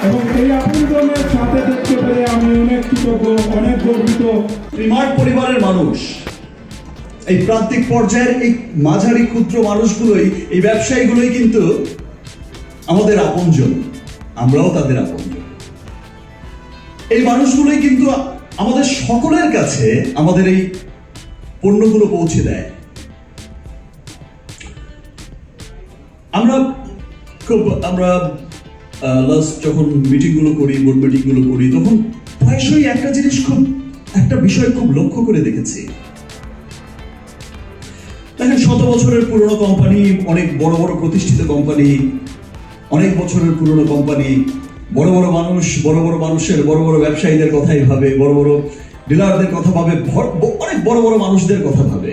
এবং এই আপনজনের সাথে দেখতে পেরে আমি অনেক কৃতজ্ঞ, অনেক গর্বিত। ত্রিমার্ট পরিবারের মানুষ, এই প্রান্তিক পর্যায়ের এই মাঝারি ক্ষুদ্র মানুষগুলোই, এই ব্যবসায়ীগুলোই কিন্তু আমাদের আপনজন, আমরাও তাদের আপনজন। এই মানুষগুলোই কিন্তু আমাদের সকলের কাছে আমাদের এই পণ্যগুলো পৌঁছে দেয়। আমরা লাস্ট যখন মিটিংগুলো করি, বোর্ড মিটিংগুলো করি, তখন প্রায়শই একটা বিষয় খুব লক্ষ্য করে দেখেছি। দেখেন, 100 বছরের পুরনো কোম্পানি, অনেক বড় বড় প্রতিষ্ঠিত কোম্পানি, অনেক বছরের পুরনো কোম্পানি, বড় বড় মানুষ, বড় বড় মানুষের, বড় বড় ব্যবসায়ীদের কথাই ভাবে, বড় বড় ডিলারদের কথা ভাবে, অনেক বড় বড় মানুষদের কথা ভাবে।